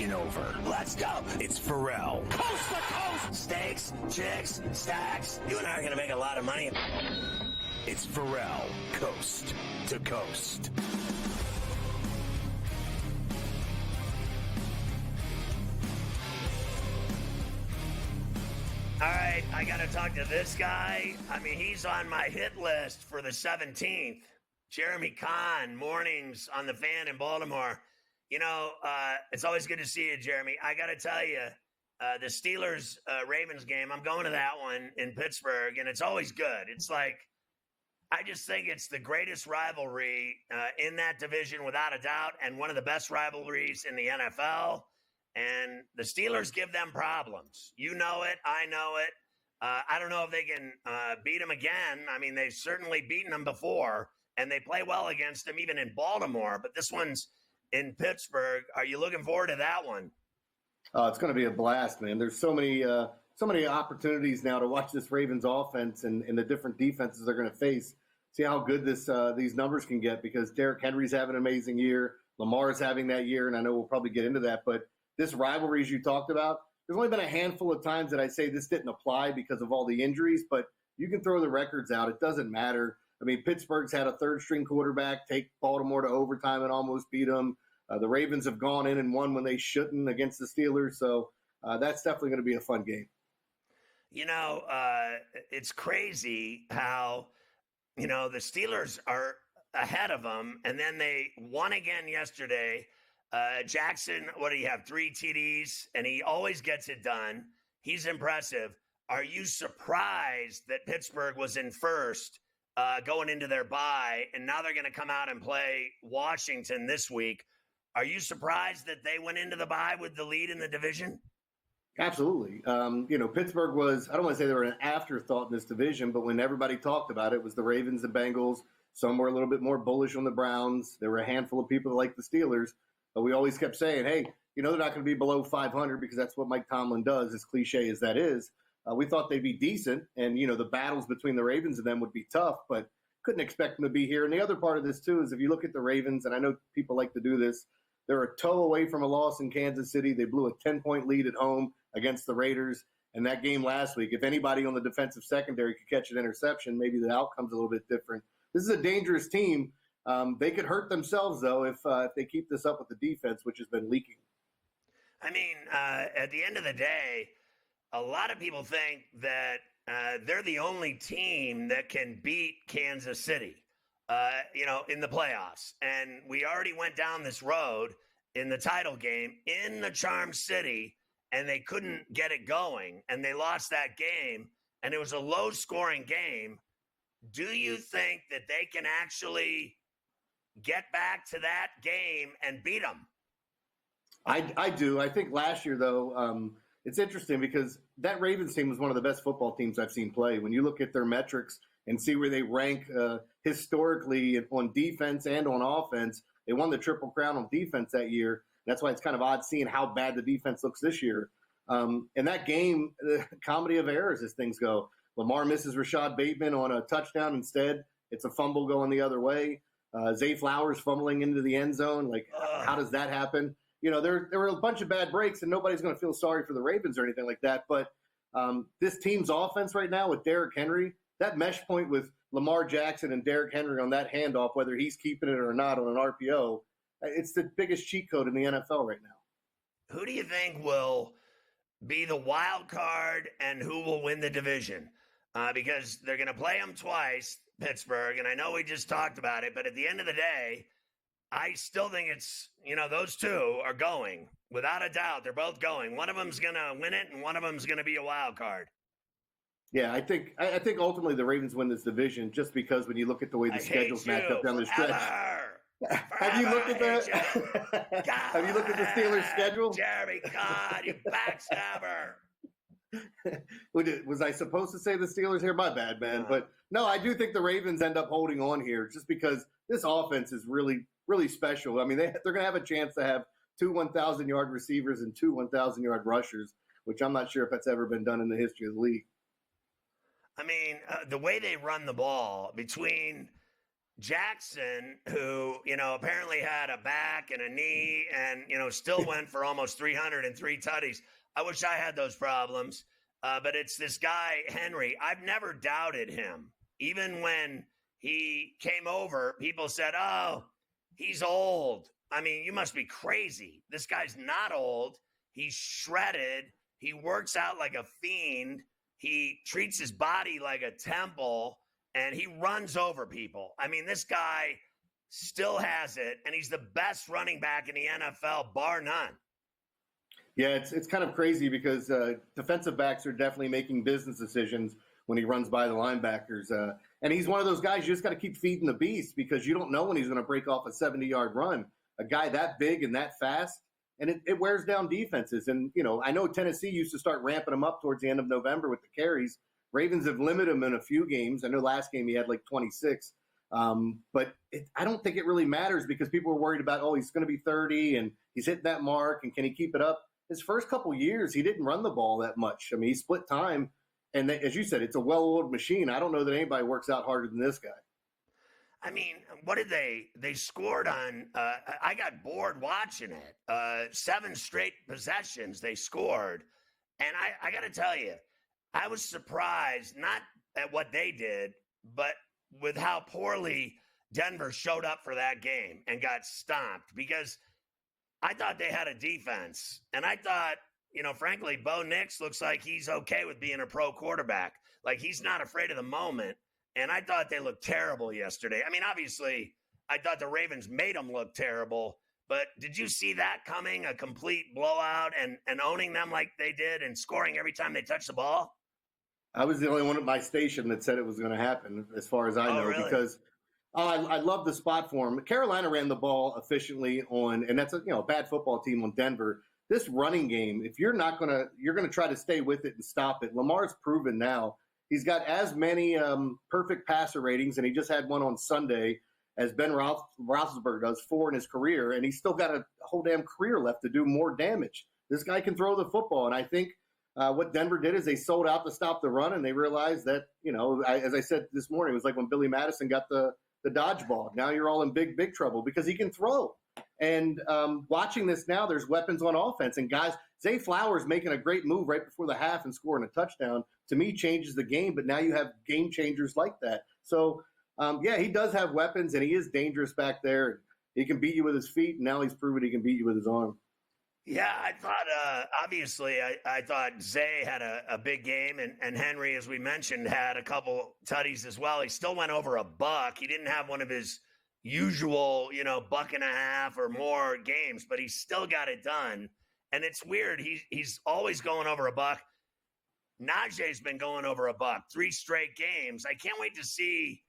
taking over. Let's go. It's Ferrall. Coast to coast. Steaks, chicks, stacks. You and I are going to make a lot of money. It's Ferrall, coast to coast. All right, I got to talk to this guy. I mean, he's on my hit list for the 17th. Jeremy Kahn, mornings on the Fan in Baltimore. You know, it's always good to see you, Jeremy. I got to tell you, the Steelers-Ravens game, I'm going to that one in Pittsburgh, and it's always good. It's like, I just think it's the greatest rivalry in that division without a doubt, and one of the best rivalries in the NFL. And the Steelers give them problems. You know it. I know it. I don't know if they can beat them again. I mean, they've certainly beaten them before, and they play well against them even in Baltimore. But this one's in Pittsburgh. Are you looking forward to that one? It's going to be a blast, man. There's so many opportunities now to watch this Ravens offense and the different defenses they're going to face. See how good these numbers can get, because Derrick Henry's having an amazing year. Lamar's having that year, and I know we'll probably get into that. But this rivalry, as you talked about, there's only been a handful of times that I say this didn't apply because of all the injuries, but you can throw the records out. It doesn't matter. I mean, Pittsburgh's had a third-string quarterback take Baltimore to overtime and almost beat them. The Ravens have gone in and won when they shouldn't against the Steelers, so that's definitely going to be a fun game. You know, it's crazy how, you know, the Steelers are ahead of them, and then they won again yesterday. Jackson, what do you have? 3 TDs, and he always gets it done. He's impressive. Are you surprised that Pittsburgh was in first going into their bye, and now they're going to come out and play Washington this week? Are you surprised that they went into the bye with the lead in the division? Absolutely. You know, Pittsburgh was, I don't want to say they were an afterthought in this division, but when everybody talked about it, it was the Ravens, the Bengals. Some were a little bit more bullish on the Browns. There were a handful of people that liked the Steelers. But we always kept saying, hey, you know, they're not going to be below 500 because that's what Mike Tomlin does, as cliche as that is. We thought they'd be decent, and, you know, the battles between the Ravens and them would be tough, but couldn't expect them to be here. And the other part of this, too, is if you look at the Ravens, and I know people like to do this, they're a toe away from a loss in Kansas City. They blew a 10-point lead at home against the Raiders. And that game last week, if anybody on the defensive secondary could catch an interception, maybe the outcome's a little bit different. This is a dangerous team. They could hurt themselves, though, if they keep this up with the defense, which has been leaking. I mean, at the end of the day, a lot of people think that they're the only team that can beat Kansas City, you know, in the playoffs. And we already went down this road in the title game in the Charm City, and they couldn't get it going, and they lost that game, and it was a low-scoring game. Do you think that they can actually get back to that game and beat them? I do. I think last year, though, it's interesting because that Ravens team was one of the best football teams I've seen play. When you look at their metrics and see where they rank historically on defense and on offense, they won the Triple Crown on defense that year. That's why it's kind of odd seeing how bad the defense looks this year. In that game, the comedy of errors as things go. Lamar misses Rashad Bateman on a touchdown. Instead, it's a fumble going the other way. Zay Flowers fumbling into the end zone. Like, how does that happen? You know, there were a bunch of bad breaks, and nobody's going to feel sorry for the Ravens or anything like that. But this team's offense right now with Derrick Henry, that mesh point with Lamar Jackson and Derrick Henry on that handoff, whether he's keeping it or not on an RPO, it's the biggest cheat code in the NFL right now. Who do you think will be the wild card and who will win the division? Because they're going to play them twice, Pittsburgh, and I know we just talked about it, but at the end of the day, I still think it's, you know, those two are going. Without a doubt, they're both going. One of them's going to win it, and one of them's going to be a wild card. Yeah, I think ultimately the Ravens win this division just because when you look at the way the schedules match up down the stretch. Have you looked at that? Have you looked at the Steelers' schedule? Jeremy, God, you backstabber. Was I supposed to say the Steelers here? My bad, man. But no, I do think the Ravens end up holding on here just because this offense is really, really special. I mean, they're going to have a chance to have 2 1,000-yard receivers and 2 1,000-yard rushers, which I'm not sure if that's ever been done in the history of the league. I mean, the way they run the ball between Jackson, who, apparently had a back and a knee and, still went for almost 303 tutties. I wish I had those problems. But it's this guy, Henry. I've never doubted him. Even when he came over, people said, oh, he's old. I mean, you must be crazy. This guy's not old. He's shredded. He works out like a fiend. He treats his body like a temple, and he runs over people. I mean, this guy still has it, and he's the best running back in the NFL, bar none. Yeah, it's kind of crazy because defensive backs are definitely making business decisions when he runs by the linebackers. And he's one of those guys you just got to keep feeding the beast because you don't know when he's going to break off a 70-yard run. A guy that big and that fast, and it wears down defenses. And, I know Tennessee used to start ramping him up towards the end of November with the carries. Ravens have limited him in a few games. I know last game he had like 26. But I don't think it really matters because people were worried about, he's going to be 30 and he's hitting that mark and can he keep it up? His first couple years, he didn't run the ball that much. I mean, he split time. And as you said, it's a well-oiled machine. I don't know that anybody works out harder than this guy. I mean, what did they scored on? I got bored watching it. 7 straight possessions they scored. And I got to tell you, I was surprised, not at what they did, but with how poorly Denver showed up for that game and got stomped because I thought they had a defense. And I thought, frankly, Bo Nix looks like he's okay with being a pro quarterback. Like he's not afraid of the moment. And I thought they looked terrible yesterday. I mean, obviously, I thought the Ravens made them look terrible. But did you see that coming? A complete blowout and owning them like they did and scoring every time they touched the ball? I was the only one at my station that said it was going to happen, as far as I know, really? Because I love the spot for him. Carolina ran the ball efficiently and that's a bad football team on Denver. This running game, if you're not you're gonna try to stay with it and stop it. Lamar's proven now he's got as many perfect passer ratings, and he just had one on Sunday as Ben Roethlisberger does, 4 in his career, and he's still got a whole damn career left to do more damage. This guy can throw the football, and I think what Denver did is they sold out to stop the run, and they realized that as I said this morning, it was like when Billy Madison got the dodgeball. Now you're all in big trouble because he can throw. And watching this now, there's weapons on offense. And guys, Zay Flowers making a great move right before the half and scoring a touchdown, to me, changes the game. But now you have game changers like that. So, he does have weapons, and he is dangerous back there. He can beat you with his feet, and now he's proven he can beat you with his arm. Yeah, I thought, obviously, I thought Zay had a big game, and Henry, as we mentioned, had a couple tutties as well. He still went over a buck. He didn't have one of his usual, buck and a half or more games, but he still got it done. And it's weird. He's always going over a buck. Najee's been going over a buck 3 straight games. I can't wait to see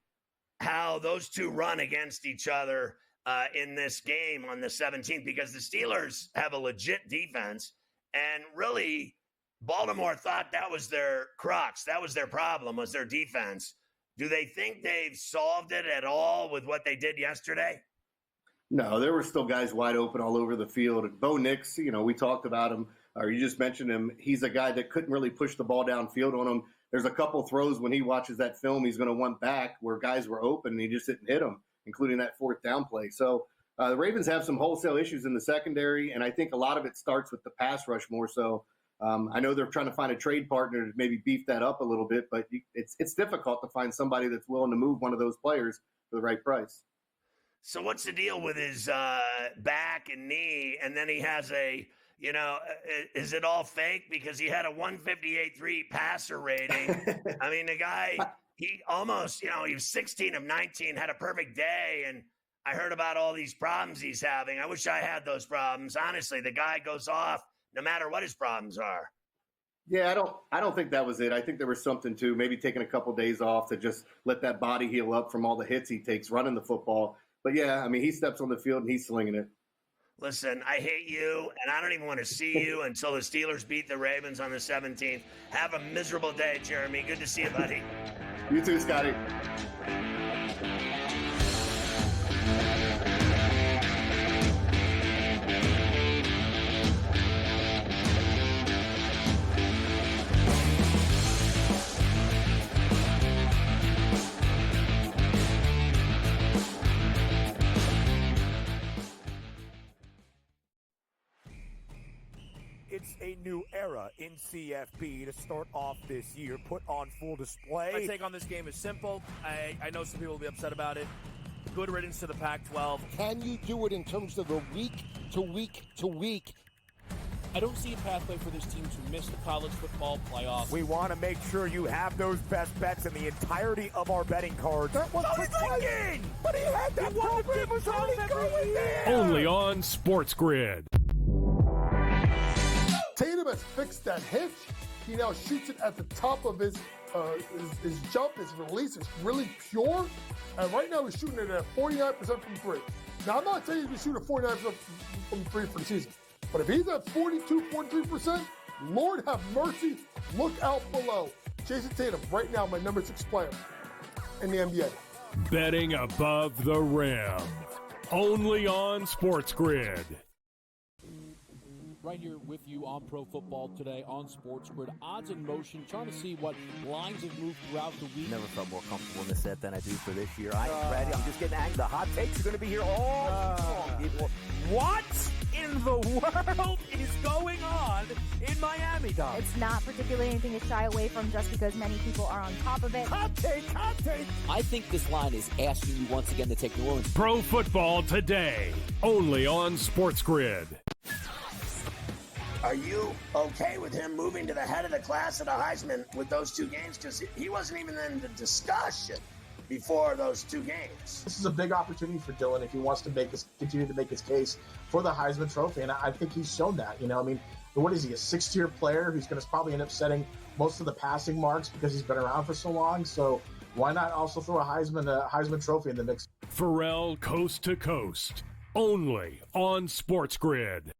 how those two run against each other in this game on the 17th, because the Steelers have a legit defense, and really Baltimore thought that was their crux. That was their problem, was their defense. Do they think they've solved it at all with what they did yesterday? No, there were still guys wide open all over the field. Bo Nix, we talked about him, or you just mentioned him. He's a guy that couldn't really push the ball downfield on him. There's a couple throws when he watches that film he's going to want back where guys were open and he just didn't hit them, including that 4th down play. So the Ravens have some wholesale issues in the secondary, and I think a lot of it starts with the pass rush more so. I know they're trying to find a trade partner to maybe beef that up a little bit, but it's difficult to find somebody that's willing to move one of those players for the right price. So what's the deal with his back and knee? And then he has is it all fake? Because he had a 158.3 passer rating. I mean, the guy, he almost, he was 16 of 19, had a perfect day. And I heard about all these problems he's having. I wish I had those problems. Honestly, the guy goes off no matter what his problems are. Yeah, I don't think that was it. I think there was something to maybe taking a couple days off to just let that body heal up from all the hits he takes running the football. But yeah, I mean, he steps on the field and he's slinging it. Listen, I hate you, and I don't even want to see you until the Steelers beat the Ravens on the 17th. Have a miserable day, Jeremy. Good to see you, buddy. You too, Scotty. it's a new era in CFP to start off this year, put on full display. My take on this game is simple. I know some people will be upset about it. Good riddance to the Pac-12. Can you do it in terms of the week to week to week? I don't see a pathway for this team to miss the college football playoffs. We want to make sure you have those best bets in the entirety of our betting cards. That was thinking! But he had that program was already going there! Only on SportsGrid. Tatum has fixed that hitch. He now shoots it at the top of his jump. His release is really pure. And right now he's shooting it at 49% from three. Now, I'm not saying he's going to shoot at 49% from three for the season. But if he's at 42, 43%, Lord have mercy, look out below. Jason Tatum, right now, my number 6 player in the NBA. Betting above the rim. Only on SportsGrid. Right here with you on Pro Football Today on SportsGrid. Odds in motion, trying to see what lines have moved throughout the week. Never felt more comfortable in this set than I do for this year. I am ready. I'm just getting angry. The hot takes are going to be here all long, people. What in the world is going on in Miami, Dom? It's not particularly anything to shy away from just because many people are on top of it. Hot take, hot take. I think this line is asking you once again to take New Orleans. Pro Football Today. Only on SportsGrid. Are you okay with him moving to the head of the class at a Heisman with those two games? Because he wasn't even in the discussion before those two games. This is a big opportunity for Dylan if he wants to continue to make his case for the Heisman Trophy, and I think he's shown that. I mean, what is he, a sixth-tier player who's going to probably end up setting most of the passing marks because he's been around for so long? So why not also throw a Heisman Trophy in the mix? Ferrall Coast to Coast. Only on SportsGrid.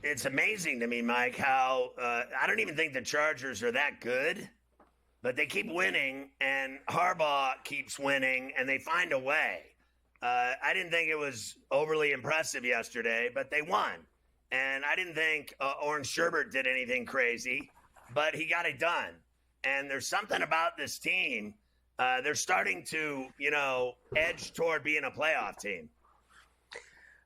It's amazing to me, Mike, how I don't even think the Chargers are that good, but they keep winning, and Harbaugh keeps winning, and they find a way. I didn't think it was overly impressive yesterday, but they won. And I didn't think Orange Sherbert did anything crazy, but he got it done. And there's something about this team. They're starting to, edge toward being a playoff team.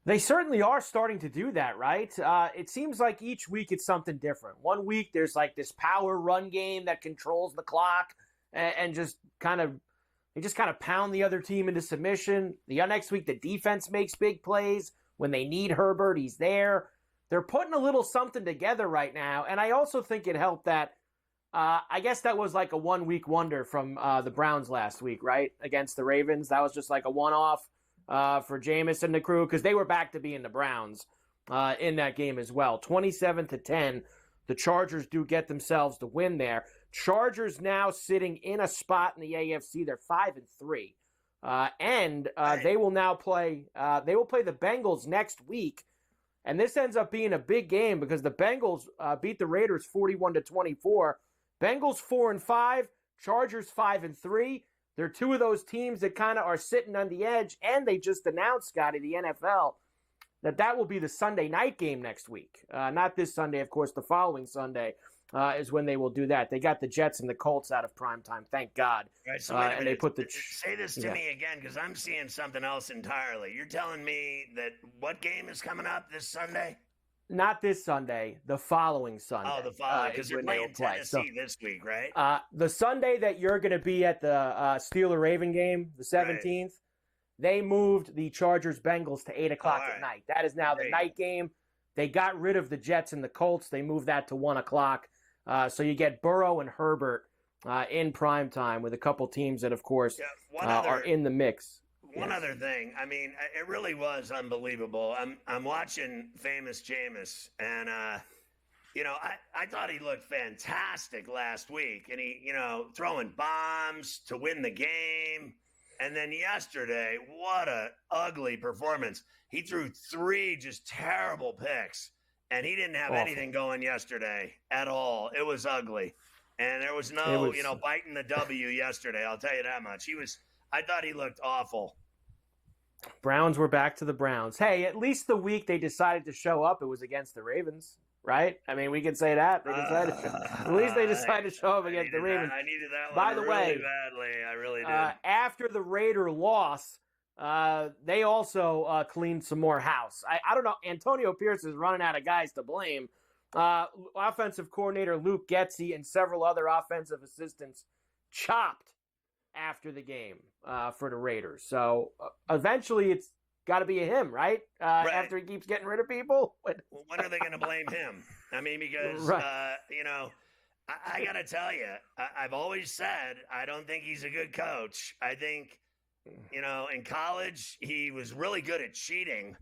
They certainly are starting to do that, right? It seems like each week it's something different. One week there's like this power run game that controls the clock and just kind of pound the other team into submission. The next week the defense makes big plays. When they need Herbert, he's there. They're putting a little something together right now. And I also think it helped that I guess that was like a 1 week wonder from the Browns last week, right? Against the Ravens. That was just like a one-off. For Jameis and the crew, because they were back to being the Browns in that game as well. 27-10, the Chargers do get themselves the win there. Chargers now sitting in a spot in the AFC. They're 5-3, and they will now play. They will play the Bengals next week, and this ends up being a big game because the Bengals beat the Raiders 41-24. Bengals 4-5, Chargers 5-3. They're two of those teams that kind of are sitting on the edge, and they just announced, Scotty, the NFL, that will be the Sunday night game next week. Not this Sunday, of course. The following Sunday is when they will do that. They got the Jets and the Colts out of primetime, thank God. Right, so and they put say this to me again, because I'm seeing something else entirely. You're telling me that what game is coming up this Sunday? Not this Sunday, the following Sunday. Oh, the following, because they're playing Tennessee this week, right? The Sunday that you're going to be at the Steeler-Raven game, the 17th, right. They moved the Chargers-Bengals to 8 o'clock at night. That is now the night game. They got rid of the Jets and the Colts. They moved that to 1 o'clock. So you get Burrow and Herbert in primetime with a couple teams that, of course, are in the mix. One other thing, I mean, it really was unbelievable. I'm watching Famous Jameis, and I thought he looked fantastic last week, and he, throwing bombs to win the game, and then yesterday, what a ugly performance. He threw 3 just terrible picks, and he didn't have anything going yesterday at all. It was ugly. And there was no, biting the W yesterday. I'll tell you that much. I thought he looked awful. Browns were back to the Browns. Hey, at least the week they decided to show up, it was against the Ravens, right? I mean, we can say that. At least they decided to show up against the Ravens. I needed that By one the really way, badly. I really did. After the Raider loss, they also cleaned some more house. I don't know. Antonio Pierce is running out of guys to blame. Offensive coordinator Luke Getsy and several other offensive assistants chopped after the game for the Raiders. So eventually it's got to be a him, right? After he keeps getting rid of people. Well, when are they going to blame him? I mean, because, I got to tell you, I've always said I don't think he's a good coach. I think, in college he was really good at cheating,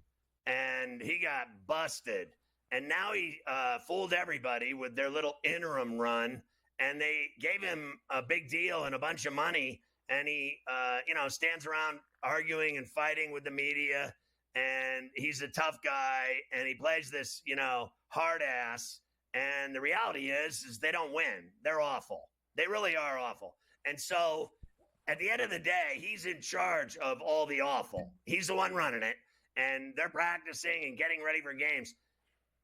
and he got busted. And now he fooled everybody with their little interim run, and they gave him a big deal and a bunch of money, and he, stands around arguing and fighting with the media, and he's a tough guy, and he plays this, hard ass. And the reality is they don't win. They're awful. They really are awful. And so at the end of the day, he's in charge of all the awful. He's the one running it, and they're practicing and getting ready for games.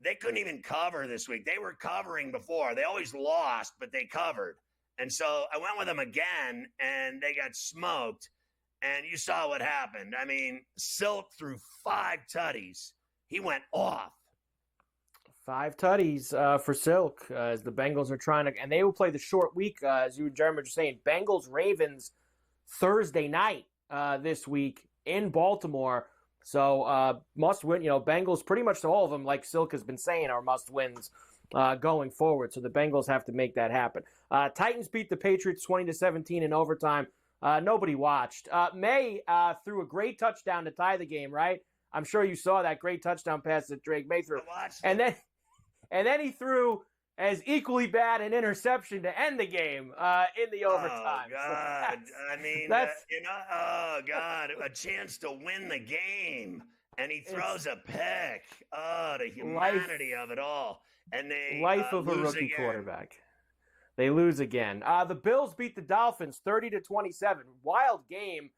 They couldn't even cover this week. They were covering before. They always lost, but they covered. And so I went with them again, and they got smoked. And you saw what happened. I mean, Silk threw 5 tutties. He went off. 5 tutties for Silk as the Bengals are trying to – and they will play the short week, as you and Jeremy were saying. Bengals-Ravens Thursday night this week in Baltimore. So must win. Bengals, pretty much all of them, like Silk has been saying, are must wins going forward. So the Bengals have to make that happen. Titans beat the Patriots 20-17 in overtime. Nobody watched. May threw a great touchdown to tie the game, right? I'm sure you saw that great touchdown pass that Drake May threw. And then he threw as equally bad an interception to end the game in the overtime. Oh, God. God, a chance to win the game. And he throws a pick. Oh, the humanity of it all. And they life of a lose rookie again. quarterback. They lose again. The Bills beat the Dolphins 30-27. Wild game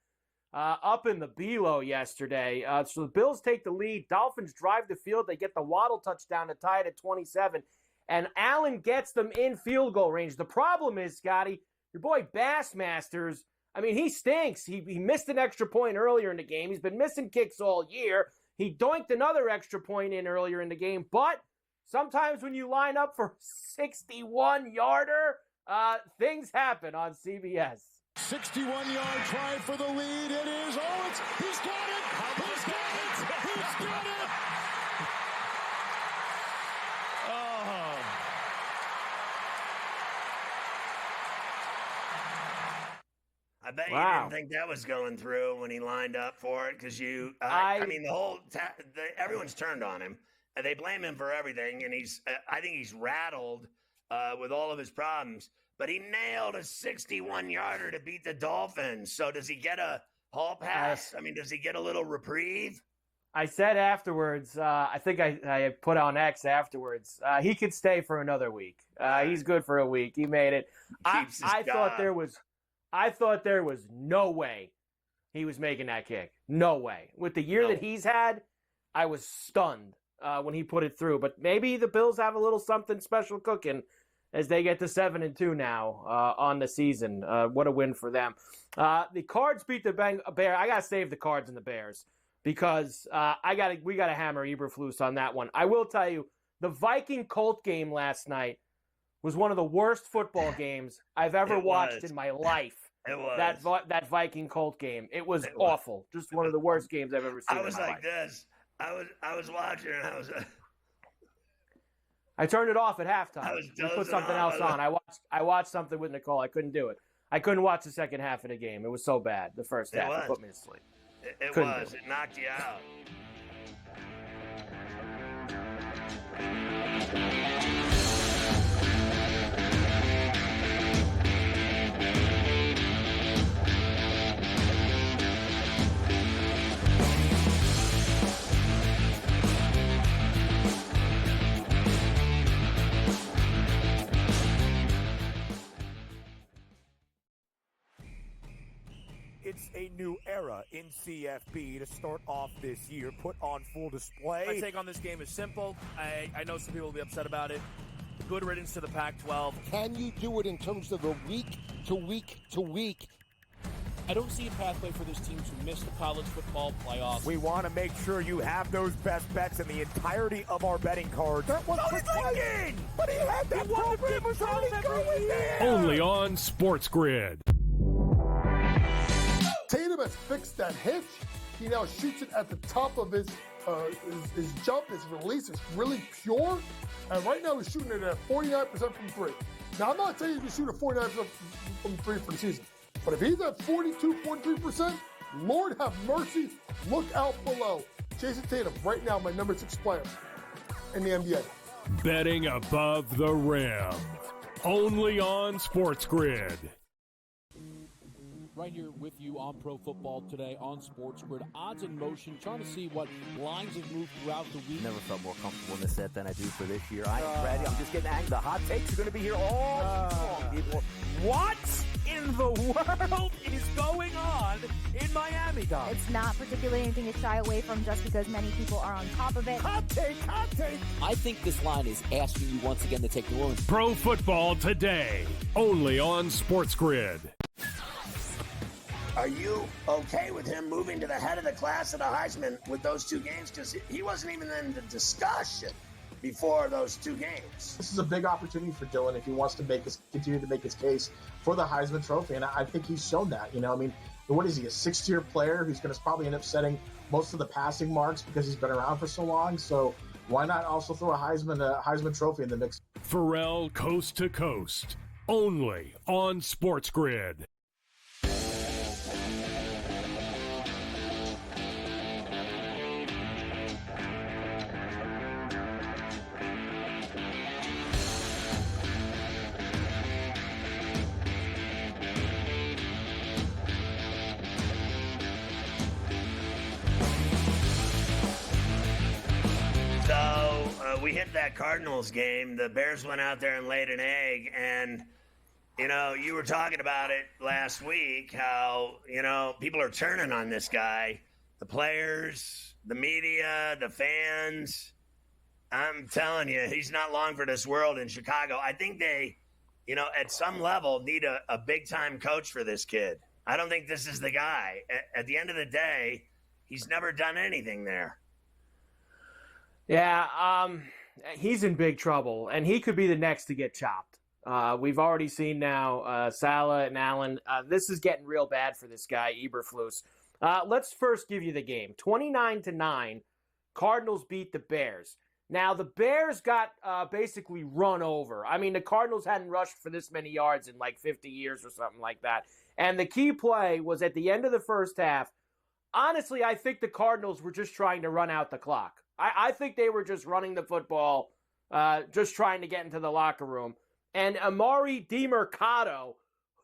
up in the Below yesterday. So the Bills take the lead. Dolphins drive the field. They get the Waddle touchdown to tie it at 27. And Allen gets them in field goal range. The problem is, Scotty, your boy Bassmasters, I mean, he stinks. He missed an extra point earlier in the game. He's been missing kicks all year. He doinked another extra point in earlier in the game. But sometimes when you line up for 61-yarder, things happen on CBS. 61-yard try for the lead. It is. He's got it. He's got it. He's got it. I bet you didn't think that was going through when he lined up for it, because everyone's turned on him. And they blame him for everything, and I think he's rattled with all of his problems. But he nailed a 61-yarder to beat the Dolphins. So does he get a hall pass? Does he get a little reprieve? I said afterwards, I think I put on X afterwards, he could stay for another week. He's good for a week. He made it. I thought there was no way he was making that kick. No way. With the year that he's had, I was stunned when he put it through. But maybe the Bills have a little something special cooking as they get to 7-2 now on the season. What a win for them. The Cards beat the Bears. I got to save the Cards and the Bears because we got to hammer Eberflus on that one. I will tell you, the Viking-Colt game last night was one of the worst football games I've ever watched in my life. It was. That Viking-Colt game. It was awful. Just one of the worst games I've ever seen. I was like this. I was watching, and I turned it off at halftime. We put something else on. I watched something with Nicole. I couldn't do it. I couldn't watch the second half of the game. It was so bad. The first half it put me to sleep. It was. It knocked you out. It's a new era in CFB to start off this year, put on full display. My take on this game is simple. I know some people will be upset about it. Good riddance to the Pac-12. Can you do it in terms of the week to week to week? I don't see a pathway for this team to miss the college football playoffs. We want to make sure you have those best bets in the entirety of our betting cards. That was thinking! But he had that program was already going there! Only on SportsGrid. Tatum has fixed that hitch. He now shoots it at the top of his jump, his release is really pure. And right now he's shooting it at 49% from three. Now, I'm not saying he's going to shoot at 49% from three for the season. But if he's at 42, 43%, Lord have mercy, look out below. Jason Tatum, right now, my number 6 player in the NBA. Betting above the rim. Only on SportsGrid. Right here with you on Pro Football Today on SportsGrid. Odds in motion, trying to see what lines have moved throughout the week. Never felt more comfortable in this set than I do for this year. Brady, I'm just getting angry. The hot takes are going to be here all long, people. What in the world is going on in Miami, Dom? It's not particularly anything to shy away from just because many people are on top of it. Hot take, hot take. I think this line is asking you once again to take New Orleans. Pro Football Today. Only on SportsGrid. Are you okay with him moving to the head of the class of the Heisman with those two games? Because he wasn't even in the discussion before those two games. This is a big opportunity for Dylan if he wants to continue to make his case for the Heisman Trophy, and I think he's shown that. You know, I mean, what is he, a 6th-tier player who's going to probably end up setting most of the passing marks because he's been around for so long? So why not also throw a Heisman Trophy in the mix? Ferrall Coast to Coast. Only on SportsGrid. We hit that Cardinals game. The Bears went out there and laid an egg. And, you know, you were talking about it last week, how, you know, people are turning on this guy. The players, the media, the fans. I'm telling you, he's not long for this world in Chicago. I think they, you know, at some level need a big-time coach for this kid. I don't think this is the guy. At the end of the day, he's never done anything there. Yeah, he's in big trouble, and he could be the next to get chopped. We've already seen now Salah and Allen. This is getting real bad for this guy, Eberflus. Let's first give you the game. 29-9, Cardinals beat the Bears. Now, the Bears got basically run over. I mean, the Cardinals hadn't rushed for this many yards in like 50 years or something like that. And the key play was at the end of the first half. Honestly, I think the Cardinals were just trying to run out the clock. I think they were just running the football, just trying to get into the locker room. And Amari DiMercato,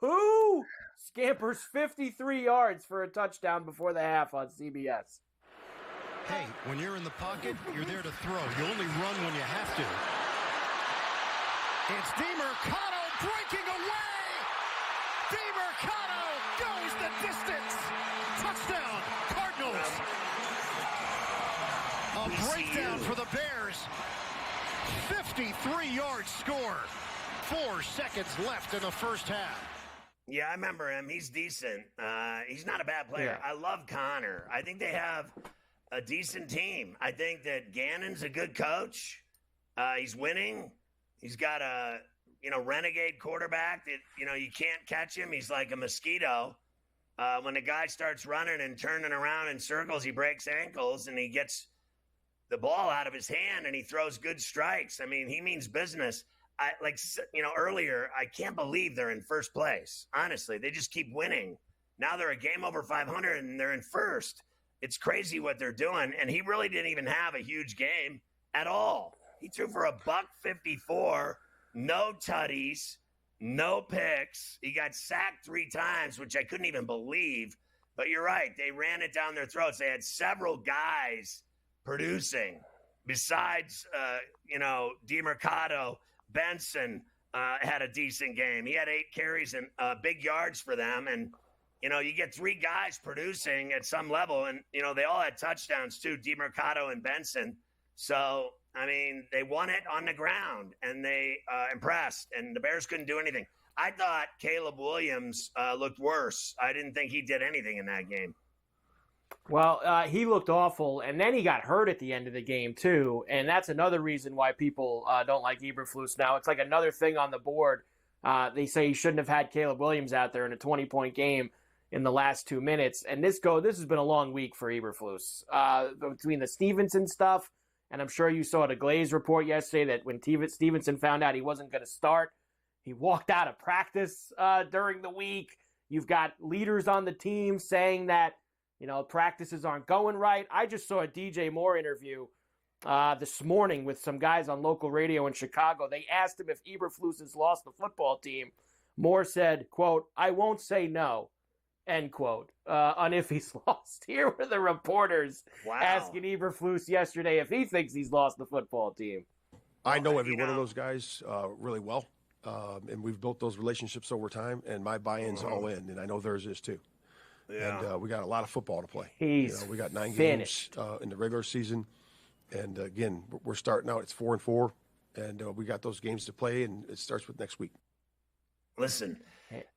who scampers 53 yards for a touchdown before the half on CBS. Hey, when you're in the pocket, you're there to throw. You only run when you have to. It's DiMercato breaking away. DiMercato goes the distance. Touchdown, Cardinals. A breakdown for the Bears. 53-yard score. 4 seconds left in the first half. Yeah, I remember him. He's decent. He's not a bad player. Yeah. I love Connor. I think they have a decent team. I think that Gannon's a good coach. He's winning. He's got a, renegade quarterback that, you can't catch him. He's like a mosquito. When a guy starts running and turning around in circles, he breaks ankles and he gets the ball out of his hand and he throws good strikes. I mean, he means business. Earlier, I can't believe they're in first place. Honestly, they just keep winning. Now they're a game over 500 and they're in first. It's crazy what they're doing. And he really didn't even have a huge game at all. He threw for $154, no tutties, no picks. He got sacked 3 times, which I couldn't even believe. But you're right. They ran it down their throats. They had several guys producing besides, DiMercato. Benson had a decent game. He had 8 carries and big yards for them. And, You get three guys producing at some level, and, they all had touchdowns too, DeMercado and Benson. So, I mean, they won it on the ground, and they impressed, and the Bears couldn't do anything. I thought Caleb Williams looked worse. I didn't think he did anything in that game. Well, he looked awful, and then he got hurt at the end of the game, too, and that's another reason why people don't like Eberflus now. It's like another thing on the board. They say he shouldn't have had Caleb Williams out there in a 20-point game in the last 2 minutes, and this has been a long week for Eberflus. Between the Stevenson stuff, and I'm sure you saw the Glaze report yesterday that when Stevenson found out he wasn't going to start, he walked out of practice during the week. You've got leaders on the team saying that, practices aren't going right. I just saw a DJ Moore interview this morning with some guys on local radio in Chicago. They asked him if Eberflus has lost the football team. Moore said, quote, "I won't say no," end quote, on if he's lost. Here were the reporters asking Eberflus yesterday if he thinks he's lost the football team. I know every one of those guys really well, and we've built those relationships over time, and my buy-in's all in, and I know theirs is too. Yeah. And we got a lot of football to play. We got 9 games in the regular season, and again, we're starting out. It's 4-4, and we got those games to play, and it starts with next week. Listen,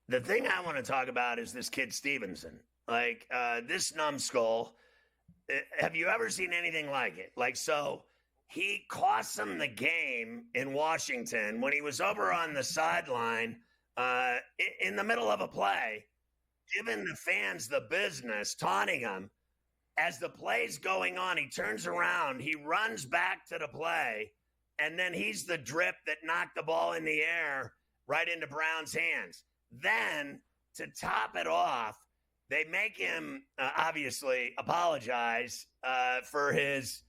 the thing I want to talk about is this kid Stevenson. Like, this numbskull, have you ever seen anything like it? He cost them the game in Washington when he was over on the sideline in the middle of a play, giving the fans the business, taunting them. As the play's going on, he turns around, he runs back to the play, and then he's the drip that knocked the ball in the air right into Brown's hands. Then, to top it off, they make him obviously apologize for his,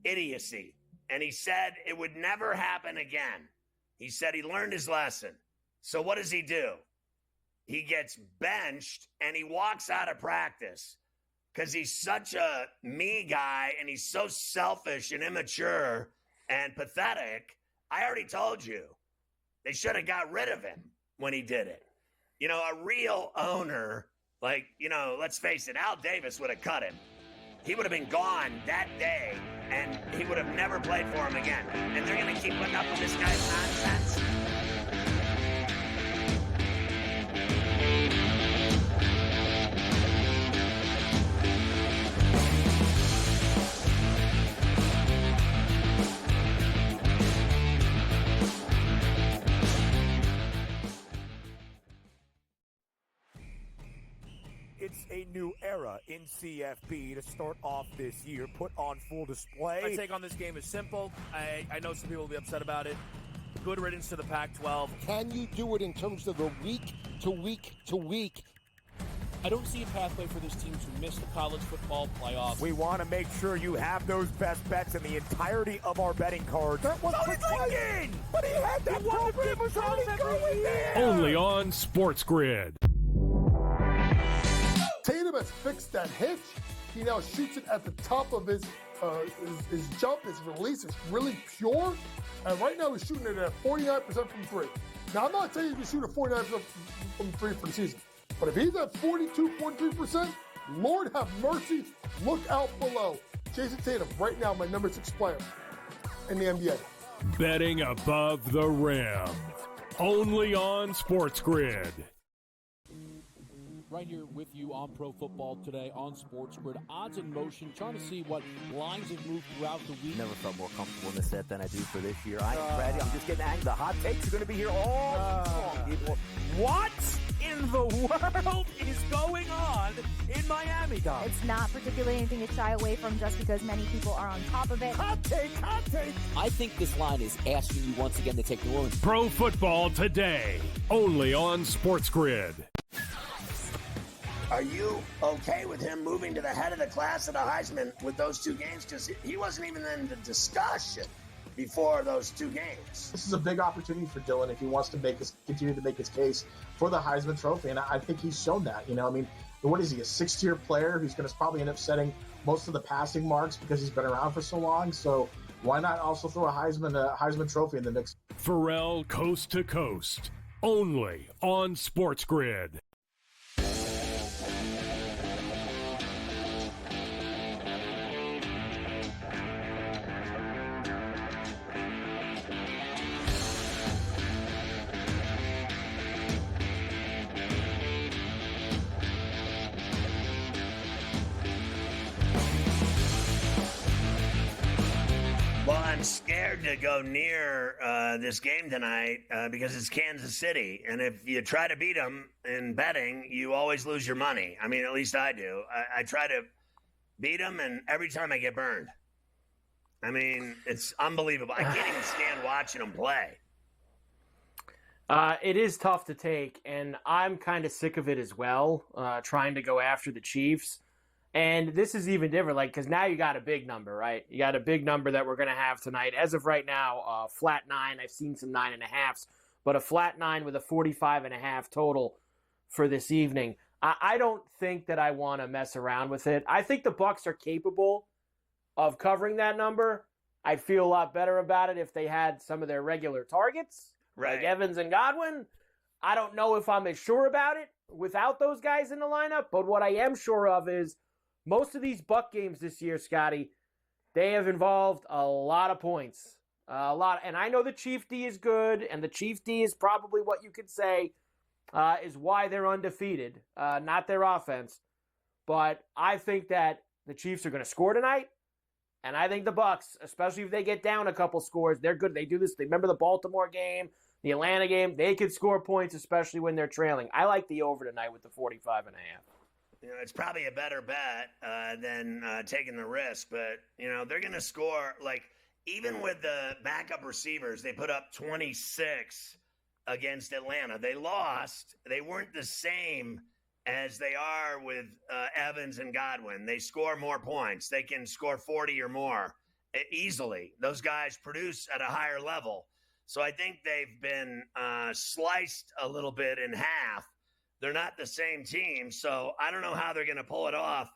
idiocy. And he said it would never happen again. He said he learned his lesson. So what does he do? He gets benched and he walks out of practice because he's such a me guy and he's so selfish and immature and pathetic. I already told you, they should have got rid of him when he did it. A real owner, let's face it, Al Davis would have cut him. He would have been gone that day, and he would have never played for him again. And they're going to keep putting up with this guy's nonsense. It's a new era in CFB to start off this year, put on full display. My take on this game is simple. I know some people will be upset about it. Good riddance to the Pac-12. Can you do it in terms of the week to week to week? I don't see a pathway for this team to miss the college football playoffs. We want to make sure you have those best bets in the entirety of our betting cards. That was thinking! But he had that program was already going there! Only on SportsGrid. Tatum has fixed that hitch. He now shoots it at the top of his jump, his release is really pure. And right now he's shooting it at 49% from three. Now, I'm not saying he's going to shoot at 49% from three for the season. But if he's at 42, 43%, Lord have mercy, look out below. Jason Tatum, right now, my number 6 player in the NBA. Betting above the rim. Only on SportsGrid. Right here with you on Pro Football Today on SportsGrid. Odds in motion, trying to see what lines have moved throughout the week. Never felt more comfortable in this set than I do for this year. Brady, I'm just getting angry. The hot takes are going to be here all long, people. What in the world is going on in Miami, Dom? It's not particularly anything to shy away from just because many people are on top of it. Hot take! I think this line is asking you once again to take New Orleans. Pro Football Today, only on SportsGrid. Are you okay with him moving to the head of the class of the Heisman with those 2 games? Because he wasn't even in the discussion before those 2 games. This is a big opportunity for Dylan if he wants to continue to make his case for the Heisman Trophy, and I think he's shown that. What is he, a 6th-tier player who's going to probably end up setting most of the passing marks because he's been around for so long? So why not also throw a Heisman Trophy in the mix? Ferrall Coast to Coast, only on SportsGrid. scared to go near this game tonight because it's Kansas City. And if you try to beat them in betting, you always lose your money. I mean, at least I do. I try to beat them, and every time I get burned. I mean, it's unbelievable. I can't even stand watching them play. It is tough to take, and I'm kind of sick of it as well, trying to go after the Chiefs. And this is even different, because now you got a big number, right? You got a big number that we're going to have tonight. As of right now, flat 9. I've seen some 9.5s, but a flat 9 with a 45.5 total for this evening. I don't think that I want to mess around with it. I think the Bucs are capable of covering that number. I'd feel a lot better about it if they had some of their regular targets, like Evans and Godwin. I don't know if I'm as sure about it without those guys in the lineup, but what I am sure of is most of these Buck games this year, Scotty, they have involved a lot of points. A lot. And I know the Chief D is good, and the Chief D is probably what you could say is why they're undefeated, not their offense. But I think that the Chiefs are going to score tonight. And I think the Bucs, especially if they get down a couple scores, they're good. They do this. They remember the Baltimore game, the Atlanta game. They could score points, especially when they're trailing. I like the over tonight with the 45.5. It's probably a better bet than taking the risk. But, they're going to score. Even with the backup receivers, they put up 26 against Atlanta. They lost. They weren't the same as they are with Evans and Godwin. They score more points. They can score 40 or more easily. Those guys produce at a higher level. So I think they've been sliced a little bit in half. They're not the same team. So I don't know how they're going to pull it off,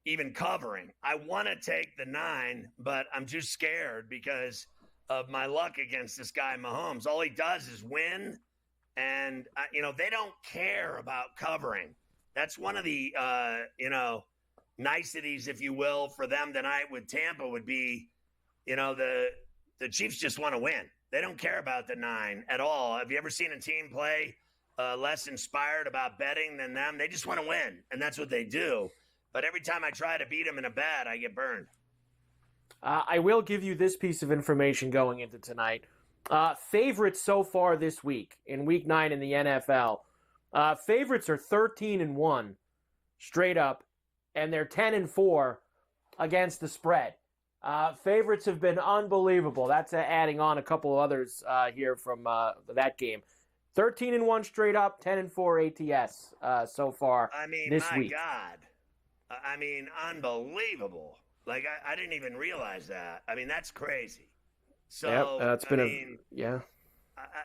even covering. I want to take the 9, but I'm too scared because of my luck against this guy, Mahomes. All he does is win. And, they don't care about covering. That's one of the, niceties, if you will, for them tonight with Tampa would be, the Chiefs just want to win. They don't care about the 9 at all. Have you ever seen a team play less inspired about betting than them? They just want to win, and that's what they do. But every time I try to beat them in a bet, I get burned. I will give you this piece of information going into tonight. Favorites so far this week, in Week 9 in the NFL. Favorites are 13-1 straight up, and they're 10-4 against the spread. Favorites have been unbelievable. That's adding on a couple of others here from that game. 13-1 straight up, 10-4 ATS so far this week. God. Unbelievable. I didn't even realize that. That's crazy. So, yep,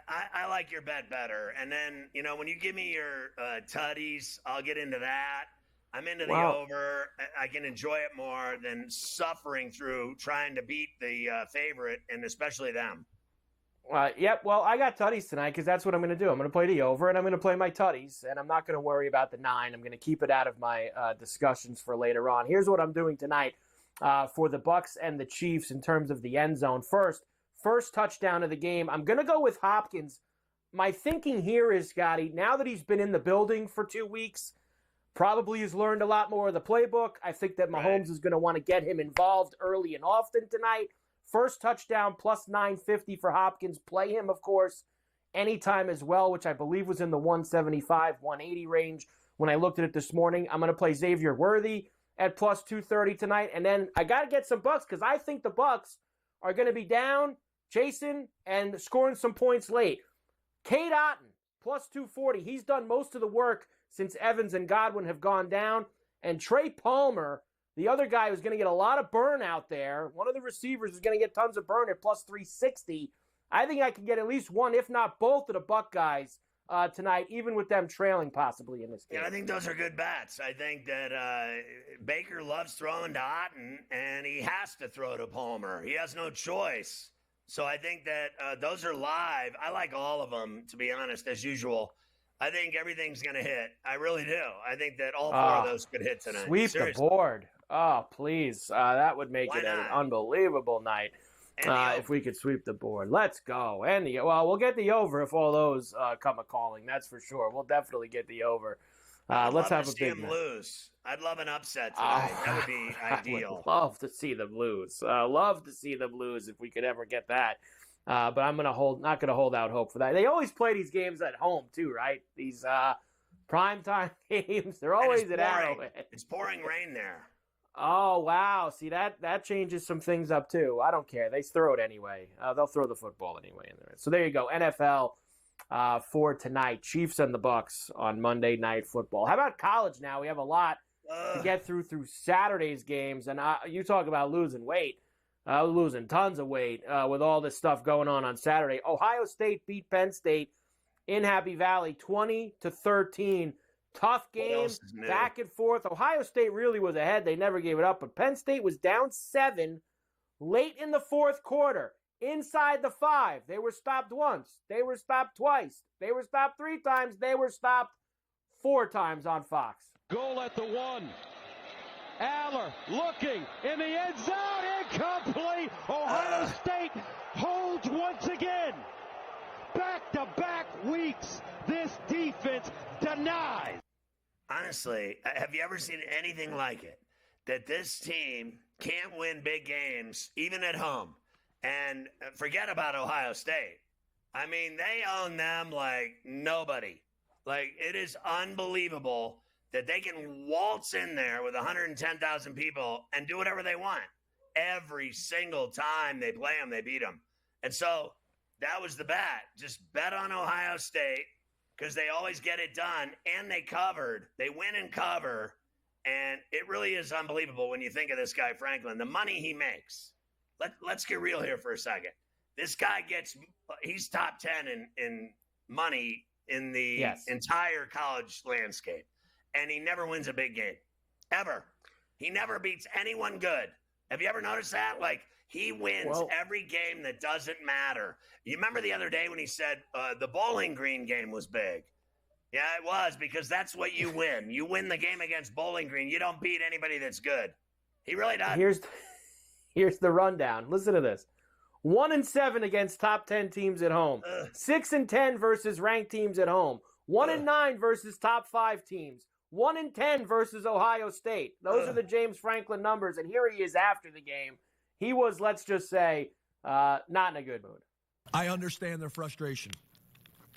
I like your bet better. And then, when you give me your tutties, I'll get into that. I'm into the over. I can enjoy it more than suffering through trying to beat the favorite, and especially them. Yep, well, I got tutties tonight because that's what I'm going to do. I'm going to play the over, and I'm going to play my tutties, and I'm not going to worry about the 9. I'm going to keep it out of my discussions for later on. Here's what I'm doing tonight for the Bucs and the Chiefs in terms of the end zone. First touchdown of the game. I'm going to go with Hopkins. My thinking here is, Scotty, now that he's been in the building for 2 weeks, probably has learned a lot more of the playbook. I think that Mahomes is going to want to get him involved early and often tonight. First touchdown, plus 950 for Hopkins. Play him, of course, anytime as well, which I believe was in the 175, 180 range when I looked at it this morning. I'm going to play Xavier Worthy at plus 230 tonight. And then I got to get some Bucs because I think the Bucs are going to be down, chasing, and scoring some points late. Cade Otton, plus 240. He's done most of the work since Evans and Godwin have gone down. And Trey Palmer, the other guy who's going to get a lot of burn out there, one of the receivers is going to get tons of burn at plus 360. I think I can get at least one, if not both, of the Buck guys tonight, even with them trailing possibly in this game. Yeah, I think those are good bets. I think that Baker loves throwing to Otton, and he has to throw to Palmer. He has no choice. So I think that those are live. I like all of them, to be honest, as usual. I think everything's going to hit. I really do. I think that all 4 of those could hit tonight. Sweep the board. Oh, please. That would make it an unbelievable night if we could sweep the board. Let's go. And we'll get the over if all those come a-calling. That's for sure. We'll definitely get the over Let's have a see big them night. lose. I'd love an upset tonight. That would be ideal. I would love to see them lose. Love to see them lose if we could ever get that. But I'm not gonna hold out hope for that. They always play these games at home too, right? These primetime games. They're always at Arrowhead. It's pouring rain there. Oh wow! See that changes some things up too. I don't care. They throw it anyway. They'll throw the football anyway. So there you go. NFL for tonight. Chiefs and the Bucks on Monday Night Football. How about college now? We have a lot to get through Saturday's games, and you talk about losing weight. Losing tons of weight with all this stuff going on Saturday. Ohio State beat Penn State in Happy Valley 20-13. Tough game, back and forth. Ohio State really was ahead. They never gave it up, but Penn State was down 7 late in the fourth quarter. Inside the 5, they were stopped once. They were stopped twice. They were stopped 3 times. They were stopped 4 times on Fox. Goal at the 1. Aller looking in the end zone, incomplete. Ohio State holds once again. Back-to-back weeks, this defense denies. Honestly, have you ever seen anything like it? That this team can't win big games, even at home. And forget about Ohio State. I mean, they own them like nobody. Like, it is unbelievable that they can waltz in there with 110,000 people and do whatever they want. Every single time they play them, they beat them. And so that was the bet. Just bet on Ohio State because they always get it done, and they covered. They win and cover, and it really is unbelievable when you think of this guy, Franklin, the money he makes. Let's get real here for a second. This guy he's top 10 in money in the entire college landscape, and he never wins a big game, ever. He never beats anyone good. Have you ever noticed that? Like, he wins every game that doesn't matter. You remember the other day when he said the Bowling Green game was big? Yeah, it was, because that's what you win. You win the game against Bowling Green. You don't beat anybody that's good. He really does. Here's the rundown. Listen to this. 1-7 against top 10 teams at home. 6-10 versus ranked teams at home. 1-9 versus top 5 teams. 1-10 versus Ohio State. Those are the James Franklin numbers, and here he is after the game. He was, let's just say, not in a good mood. I understand their frustration.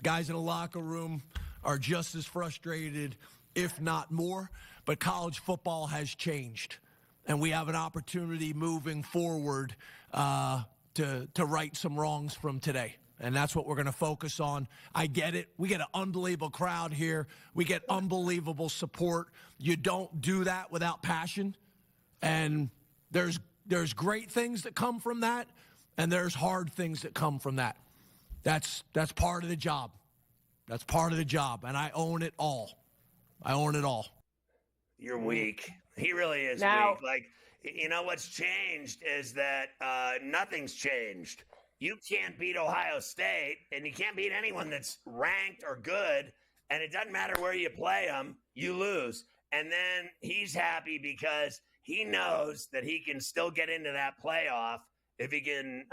Guys in the locker room are just as frustrated, if not more, but college football has changed, and we have an opportunity moving forward to right some wrongs from today. And that's what we're going to focus on. I get it. We get an unbelievable crowd here. We get unbelievable support. You don't do that without passion. And there's great things that come from that, and there's hard things that come from that. That's part of the job. That's part of the job, and I own it all. I own it all. You're weak. He really is weak. Like, you know what's changed is that nothing's changed. You can't beat Ohio State, and you can't beat anyone that's ranked or good, and it doesn't matter where you play them, you lose. And then he's happy because he knows that he can still get into that playoff if he can,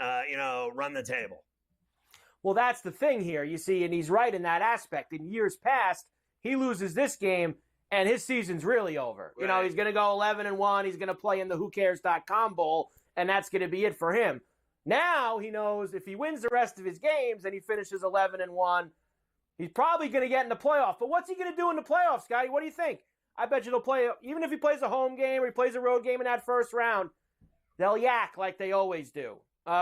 run the table. Well, that's the thing here, you see, and he's right in that aspect. In years past, he loses this game, and his season's really over. Right. You know, he's going to go 11-1. He's going to play in the WhoCares.com Bowl, and that's going to be it for him. Now he knows if he wins the rest of his games and he finishes 11-1, he's probably going to get in the playoff. But what's he going to do in the playoffs, Scotty? What do you think? I bet you they'll play, even if he plays a home game or he plays a road game in that first round, they'll yak like they always do.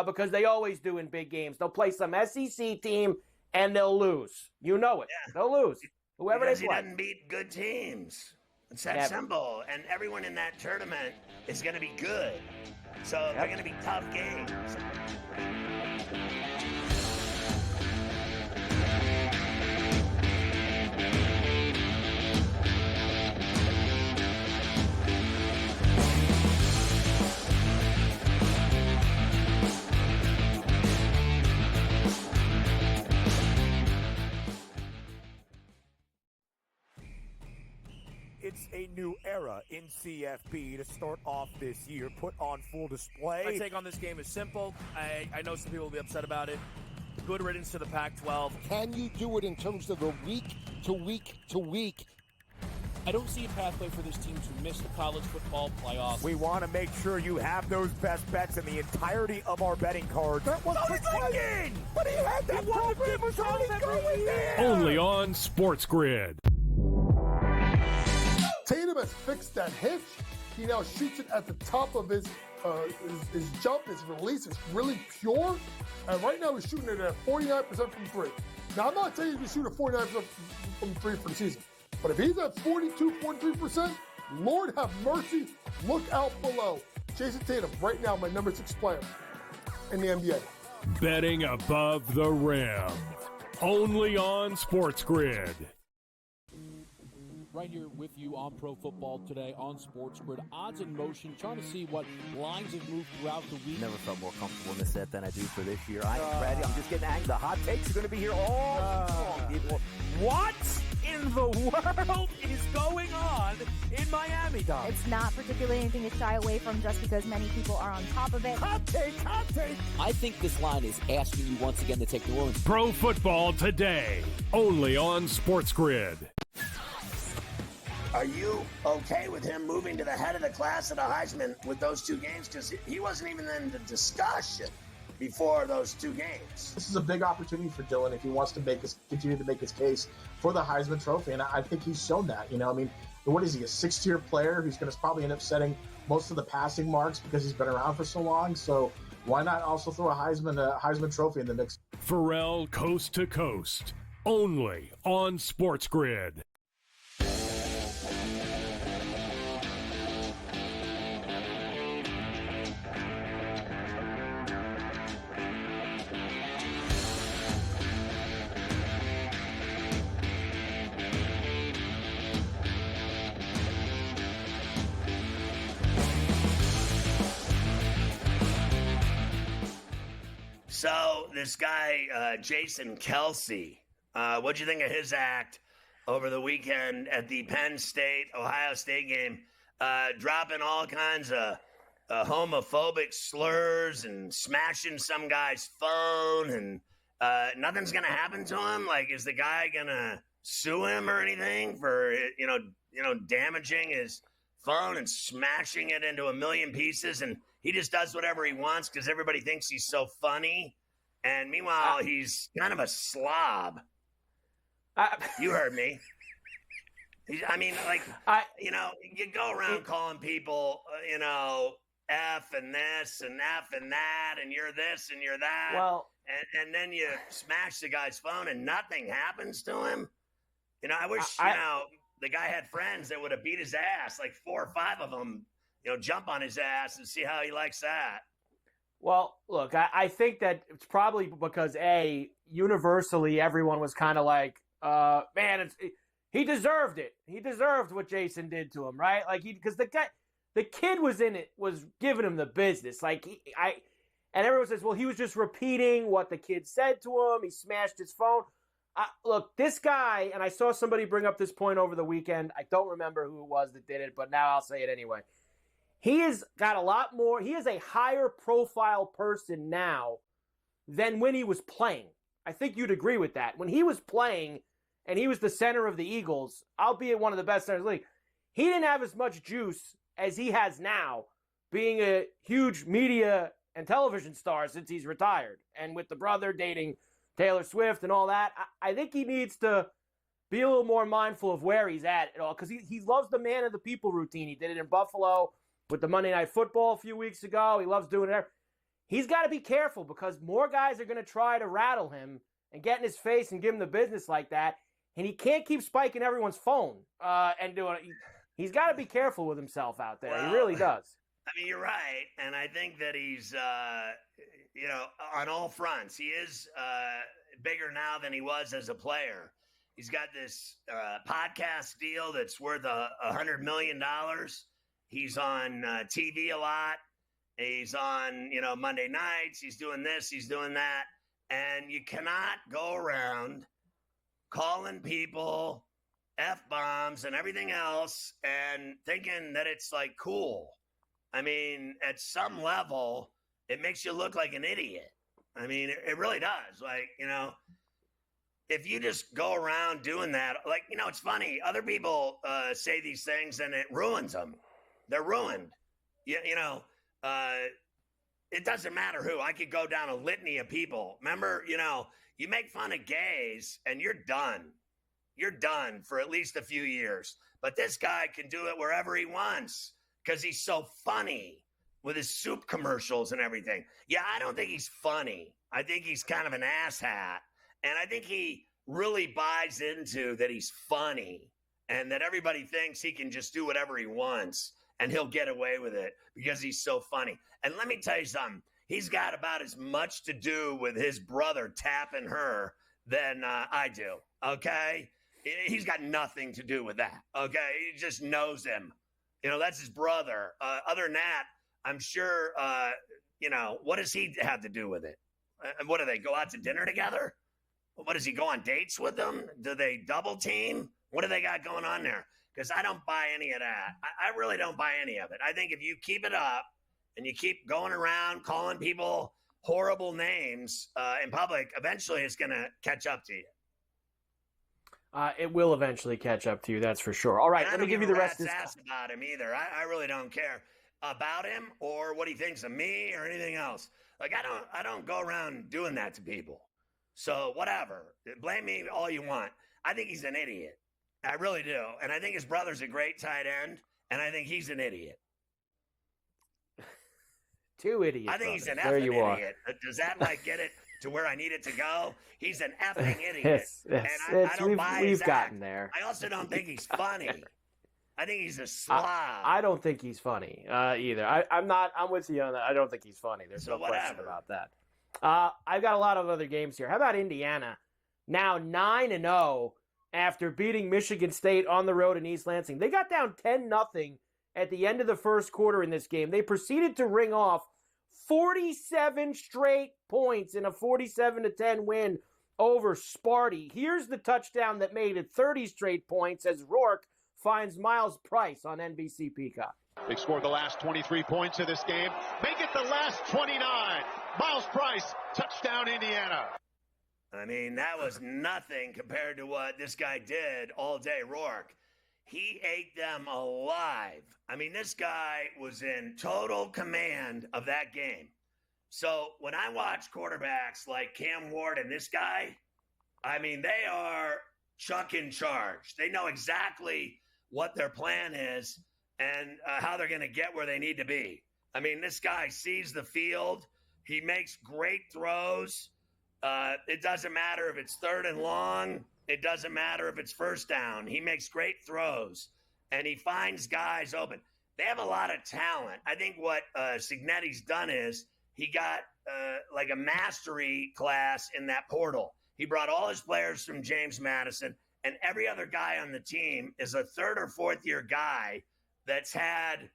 Because they always do in big games. They'll play some SEC team and they'll lose. You know it. Yeah. They'll lose. Whoever because they play. He doesn't beat good teams. It's that simple. And everyone in that tournament is going to be good. So they're going to be tough games. It's a new era in CFP to start off this year, put on full display. My take on this game is simple. I know some people will be upset about it. Good riddance to the Pac-12. Can you do it in terms of the week to week to week? I don't see a pathway for this team to miss the college football playoffs. We want to make sure you have those best bets in the entirety of our betting cards. That was thinking! But he had that program was already going there! Only on SportsGrid. Tatum has fixed that hitch. He now shoots it at the top of his jump. His release is really pure. And right now he's shooting it at 49% from three. Now, I'm not saying he's going to shoot at 49% from three for the season. But if he's at 42.3%, Lord have mercy, look out below. Jason Tatum, right now, my number 6 player in the NBA. Betting above the rim. Only on SportsGrid. Right here with you on Pro Football Today on SportsGrid. Odds in motion, trying to see what lines have moved throughout the week. Never felt more comfortable in this set than I do for this year. Brady, I'm just getting angry. The hot takes are going to be here all people. What in the world is going on in Miami, Dom? It's not particularly anything to shy away from just because many people are on top of it. Hot take, hot take. I think this line is asking you once again to take New Orleans. Pro Football Today. Only on SportsGrid. Are you okay with him moving to the head of the class at a Heisman with those 2 games? Because he wasn't even in the discussion before those 2 games. This is a big opportunity for Dylan if he wants to continue to make his case for the Heisman Trophy, and I think he's shown that. What is he, a 6th-tier player who's going to probably end up setting most of the passing marks because he's been around for so long? So why not also throw a Heisman Trophy in the mix? Ferrall Coast to Coast. Only on SportsGrid. So this guy, Jason Kelsey, what'd you think of his act over the weekend at the Penn State-Ohio State game, dropping all kinds of homophobic slurs and smashing some guy's phone, and nothing's going to happen to him? Like, is the guy going to sue him or anything for, damaging his phone and smashing it into a million pieces, and he just does whatever he wants because everybody thinks he's so funny, and meanwhile he's kind of a slob. You heard me. You go around calling people, F and this and F and that, and you're this and you're that. Well, and then you smash the guy's phone and nothing happens to him. I wish, the guy had friends that would have beat his ass, like 4 or 5 of them, jump on his ass and see how he likes that. Well, look, I think that it's probably because, universally everyone was kind of like, he deserved it. He deserved what Jason did to him, right? Like, because the kid was giving him the business. Like, and everyone says, well, he was just repeating what the kid said to him. He smashed his phone. Look, this guy, and I saw somebody bring up this point over the weekend. I don't remember who it was that did it, but now I'll say it anyway. He has got a lot more. He is a higher profile person now than when he was playing. I think you'd agree with that. When he was playing and he was the center of the Eagles, albeit one of the best centers in the league, he didn't have as much juice as he has now, being a huge media and television star since he's retired. And with the brother dating Taylor Swift and all that, I think he needs to be a little more mindful of where he's at all, because he loves the man of the people routine. He did it in Buffalo with the Monday Night Football a few weeks ago. He loves doing it. He's got to be careful because more guys are going to try to rattle him and get in his face and give him the business like that. And he can't keep spiking everyone's phone and doing it. He's got to be careful with himself out there. He really does. I mean, you're right. And I think that he's, on all fronts, he is bigger now than he was as a player. He's got this podcast deal that's worth $100 million. He's on TV a lot. He's on, Monday nights. He's doing this. He's doing that. And you cannot go around calling people F-bombs and everything else and thinking that it's like cool. I mean, at some level, it makes you look like an idiot. I mean, it really does. Like, if you just go around doing that, like, it's funny. Other people say these things and it ruins them. They're ruined. It doesn't matter who. I could go down a litany of people. Remember, you make fun of gays and you're done. You're done for at least a few years. But this guy can do it wherever he wants because he's so funny with his soup commercials and everything. Yeah, I don't think he's funny. I think he's kind of an asshat. And I think he really buys into that he's funny and that everybody thinks he can just do whatever he wants and he'll get away with it because he's so funny. And let me tell you something. He's got about as much to do with his brother tapping her than I do, okay? He's got nothing to do with that, okay? He just knows him. That's his brother. Other than that, I'm sure, what does he have to do with it? What do they go out to dinner together? What does he go on dates with them? Do they double team? What do they got going on there? Because I don't buy any of that. I really don't buy any of it. I think if you keep it up and you keep going around calling people horrible names in public, eventually it's going to catch up to you. It will eventually catch up to you, that's for sure. All right, let me give you the rest of this. Ass about him either. I really don't care about him or what he thinks of me or anything else. Like I don't go around doing that to people. So whatever. Blame me all you want. I think he's an idiot. I really do. And I think his brother's a great tight end, and I think he's an idiot. Two idiots. I think he's an there effing you are. idiot. Does that get it to where I need it to go? He's an effing idiot. And I don't buy his we've gotten act. there. I also don't think he's funny. I think he's a slob. I don't think he's funny either. I'm with you on that. I don't think he's funny. There's no question about that. I've got a lot of other games here. How about Indiana? Now 9-0 after beating Michigan State on the road in East Lansing. They got down 10-0 at the end of the first quarter in this game. They proceeded to ring off 47 straight points in a 47-10 win over Sparty. Here's the touchdown that made it 30 straight points as Rourke finds Miles Price on NBC Peacock. They scored the last 23 points of this game. Make it the last 29. Miles Price, touchdown Indiana. I mean, that was nothing compared to what this guy did all day, Rourke. He ate them alive. I mean, this guy was in total command of that game. So when I watch quarterbacks like Cam Ward and this guy, I mean, they are Chuck in charge. They know exactly what their plan is and how they're going to get where they need to be. I mean, this guy sees the field. He makes great throws. It doesn't matter if it's 3rd and long. It doesn't matter if it's 1st down. He makes great throws, and he finds guys open. They have a lot of talent. I think what Cignetti's done is he got like a mastery class in that portal. He brought all his players from James Madison, and every other guy on the team is a 3rd or 4th year guy that's had,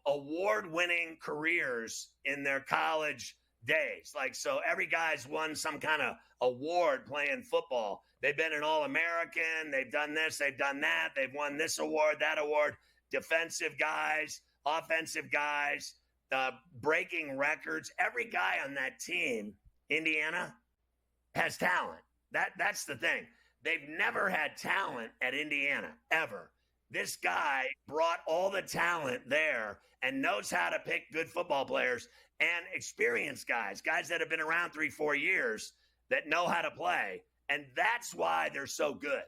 award-winning careers in their college days. Like, so every guy's won some kind of award playing football. They've been an All-American. They've done this. They've done that. They've won this award, that award. Defensive guys, offensive guys, breaking records. Every guy on that team, Indiana, has talent. That's the thing. They've never had talent at Indiana, ever. This guy brought all the talent there and knows how to pick good football players and experienced guys that have been around 3-4 years that know how to play. And that's why they're so good.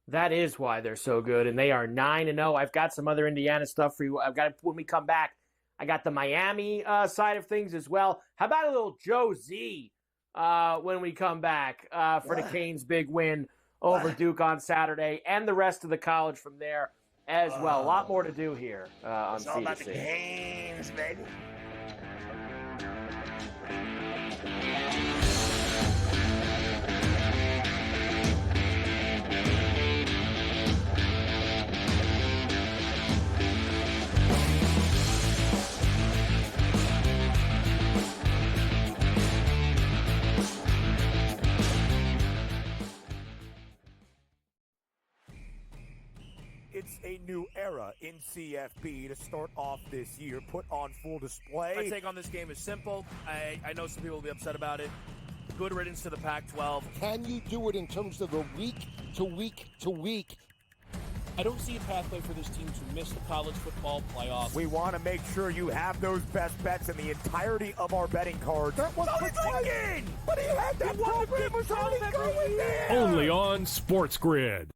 That is why they're so good, and they are 9-0. I've got some other Indiana stuff for you. When we come back, I got the Miami side of things as well. How about a little Joe Z when we come back for the Canes' big win over Duke on Saturday, and the rest of the college from there as well. A lot more to do here on It's all about C2C. the Canes, baby. It's a new era in CFB to start off this year, put on full display. My take on this game is simple. I know some people will be upset about it. good riddance to the Pac-12. Can you do it in terms of the week to week to week? I don't see a pathway for this team to miss the college football playoffs. We want to make sure you have those best bets in the entirety of our betting cards. That was thinking, but he had that program was already going there. Only on SportsGrid.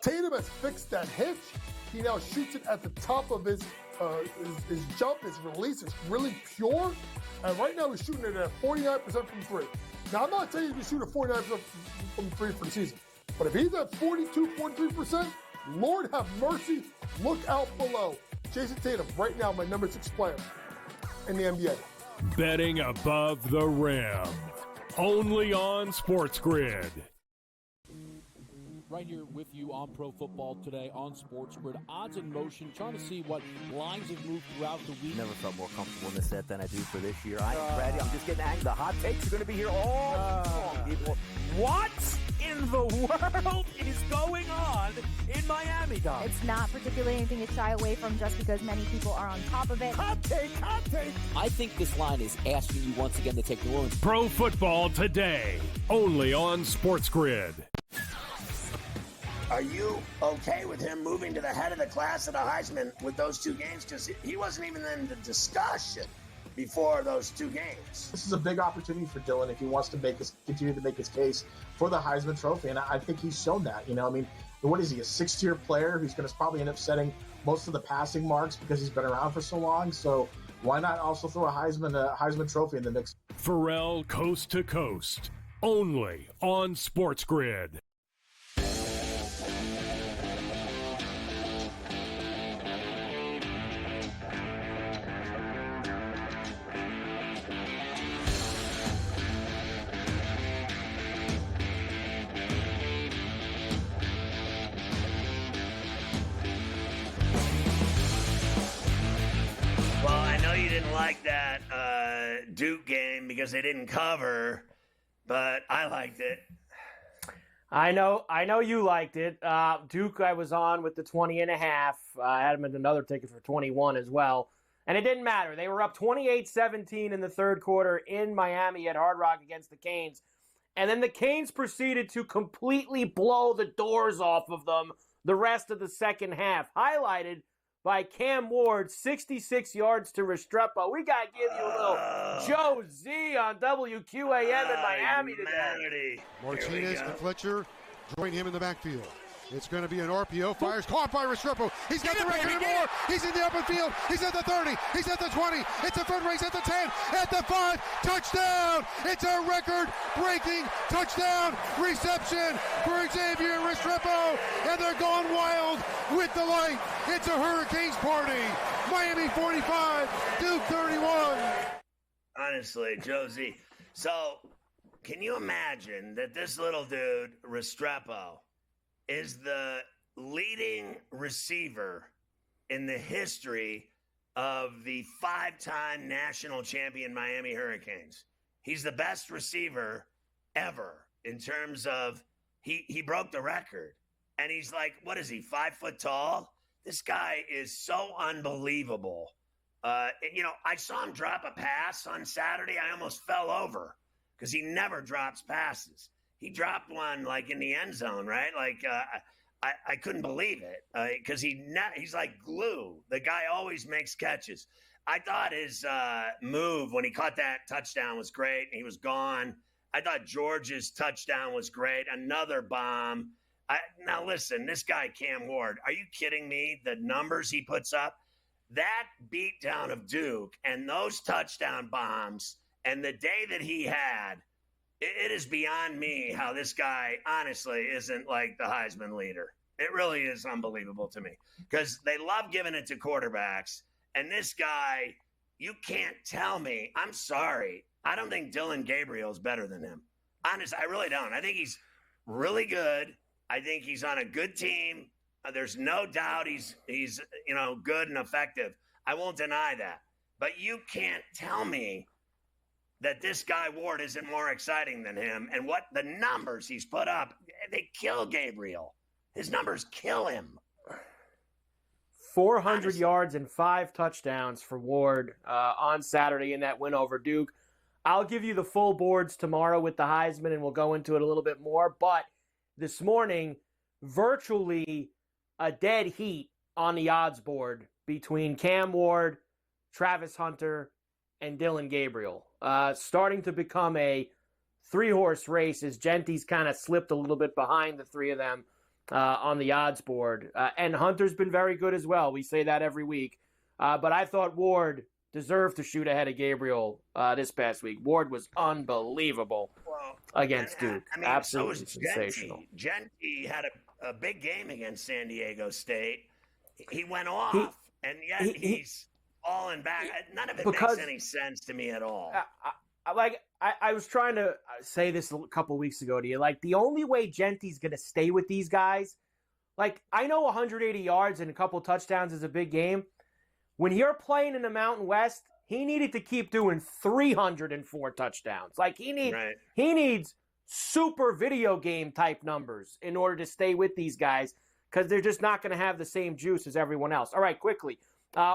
Tatum has fixed that hitch. He now shoots it at the top of his jump. His release is really pure. And right now he's shooting it at 49% from three. Now, I'm not saying you can shoot a 49% from three for the season. But if he's at 42, 43%, Lord have mercy, look out below. Jason Tatum, right now, my number 6 player in the NBA. Betting above the rim. Only on SportsGrid. Right here with you on Pro Football Today on SportsGrid. Odds in motion, trying to see what lines have moved throughout the week. Never felt more comfortable in this set than I do for this year. Brady, I'm just getting angry. The hot takes are going to be here all long, people. What in the world is going on in Miami, Dom? It's not particularly anything to shy away from just because many people are on top of it. Hot take. I think this line is asking you once again to take New Orleans. Pro Football Today. Only on SportsGrid. Are you okay with him moving to the head of the class at the Heisman with those 2 games? Because he wasn't even in the discussion before those 2 games. This is a big opportunity for Dylan if he wants to continue to make his case for the Heisman Trophy, and I think he's shown that. What is he, a 6th-tier player who's going to probably end up setting most of the passing marks because he's been around for so long? So why not also throw a Heisman Trophy in the mix? Ferrall Coast to Coast. Only on SportsGrid. Like that Duke game because they didn't cover, but I liked it. I know you liked it. Duke, I was on with the 20.5. I had them in another ticket for 21 as well. And it didn't matter. They were up 28-17 in the third quarter in Miami at Hard Rock against the Canes. And then the Canes proceeded to completely blow the doors off of them the rest of the second half. Highlighted by Cam Ward, 66 yards to Restrepo. We got to give you a little Joe Z on WQAM in Miami today. Martinez and Fletcher join him in the backfield. It's going to be an RPO. Fires caught by Restrepo. He's got the record and more. He's in the open field. He's at the 30. He's at the 20. It's a foot race at the 10. At the 5. Touchdown. It's a record-breaking touchdown reception for Xavier Restrepo. And they're going wild with the light. It's a Hurricanes party. Miami 45. Duke 31. Honestly, Josie. So, can you imagine that this little dude, Restrepo, is the leading receiver in the history of the 5-time national champion Miami Hurricanes? He's the best receiver ever in terms of he broke the record. And he's like, what is he, 5 foot tall? This guy is so unbelievable. I saw him drop a pass on Saturday. I almost fell over because he never drops passes. He dropped one like in the end zone, right? Like I couldn't believe it because he's like glue. The guy always makes catches. I thought his move when he caught that touchdown was great. And he was gone. I thought George's touchdown was great. Another bomb. Now listen, this guy Cam Ward. Are you kidding me? The numbers he puts up, that beatdown of Duke, and those touchdown bombs, and the day that he had. It is beyond me how this guy, honestly, isn't like the Heisman leader. It really is unbelievable to me because they love giving it to quarterbacks. And this guy, you can't tell me. I'm sorry. I don't think Dylan Gabriel's better than him. Honestly, I really don't. I think he's really good. I think he's on a good team. There's no doubt he's good and effective. I won't deny that. But you can't tell me that this guy Ward isn't more exciting than him. And what the numbers he's put up, they kill Gabriel. His numbers kill him. 400 yards and 5 touchdowns for Ward on Saturday in that win over Duke. I'll give you the full boards tomorrow with the Heisman, and we'll go into it a little bit more. But this morning, virtually a dead heat on the odds board between Cam Ward, Travis Hunter, and Dylan Gabriel. Starting to become a three-horse race as Genty's kind of slipped a little bit behind the three of them on the odds board. And Hunter's been very good as well. We say that every week. But I thought Ward deserved to shoot ahead of Gabriel this past week. Ward was unbelievable against Duke. I mean, absolutely so was sensational. Genty had a big game against San Diego State. He went off, and yet he's falling back. None of it makes any sense to me at all. I was trying to say this a couple weeks ago to you. Like, the only way Genty's going to stay with these guys, like, I know 180 yards and a couple touchdowns is a big game. When you're playing in the Mountain West, he needed to keep doing 304 touchdowns. Like, he needs super video game type numbers in order to stay with these guys because they're just not going to have the same juice as everyone else. All right, quickly.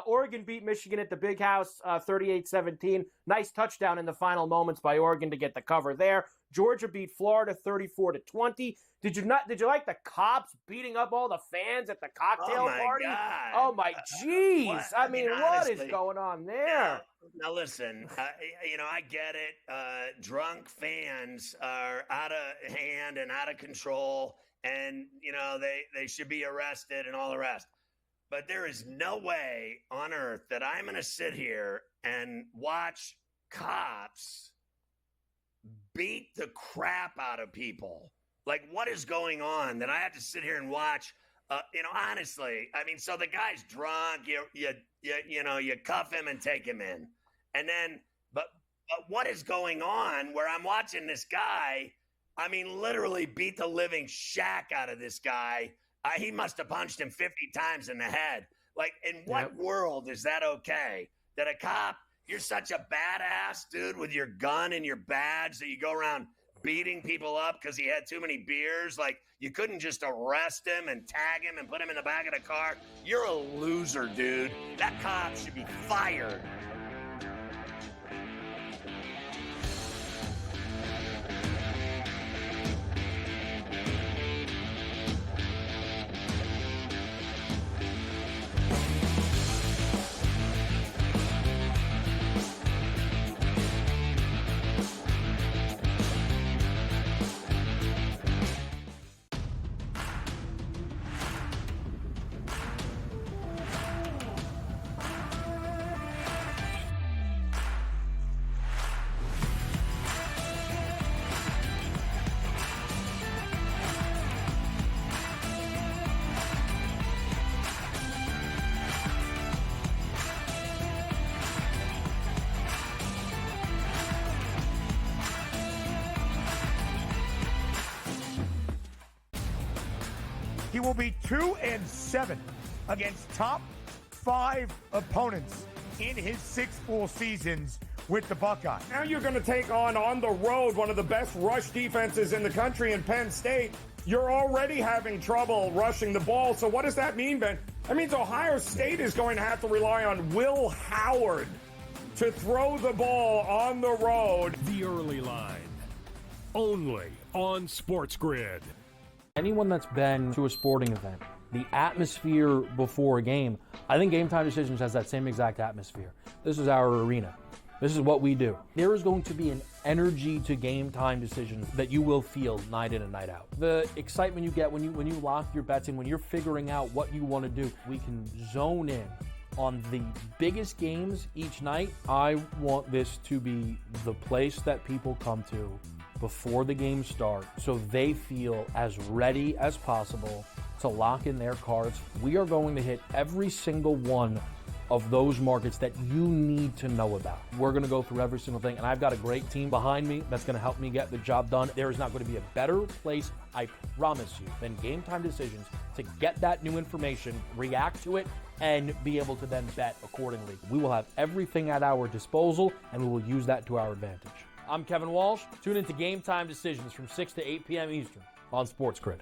Oregon beat Michigan at the Big House 38-17. Nice touchdown in the final moments by Oregon to get the cover there. Georgia beat Florida 34-20. Did you like the cops beating up all the fans at the cocktail party? God. Oh my jeez. Honestly, what is going on there? Now listen, I get it. Drunk fans are out of hand and out of control, and they should be arrested and all the rest. But there is no way on earth that I'm going to sit here and watch cops beat the crap out of people. Like, what is going on that I have to sit here and watch? Honestly, I mean, so the guy's drunk. You cuff him and take him in, and then, but what is going on where I'm watching this guy? I mean, literally beat the living shack out of this guy. He must have punched him 50 times in the head. Like, in what world is that okay? That a cop, you're such a badass, dude, with your gun and your badge that you go around beating people up because he had too many beers? Like, you couldn't just arrest him and tag him and put him in the back of the car? You're a loser, dude. That cop should be fired. He will be 2-7 against top 5 opponents in his 6 full seasons with the Buckeyes. Now you're going to take on the road, one of the best rush defenses in the country in Penn State. You're already having trouble rushing the ball. So what does that mean, Ben? That means Ohio State is going to have to rely on Will Howard to throw the ball on the road. The Early Line, only on SportsGrid. Anyone that's been to a sporting event, the atmosphere before a game, I think Game Time Decisions has that same exact atmosphere. This is our arena. This is what we do. There is going to be an energy to Game Time Decisions that you will feel night in and night out. The excitement you get when you lock your bets in, when you're figuring out what you want to do, we can zone in on the biggest games each night. I want this to be the place that people come to before the games start so they feel as ready as possible to lock in their cards. We are going to hit every single one of those markets that you need to know about. We're going to go through every single thing, and I've got a great team behind me that's going to help me get the job done. There is not going to be a better place, I promise you, than Game Time Decisions to get that new information, react to it, and be able to then bet accordingly. We will have everything at our disposal, and we will use that to our advantage. I'm Kevin Walsh. Tune into Game Time Decisions from 6 to 8 p.m. Eastern on SportsGrid.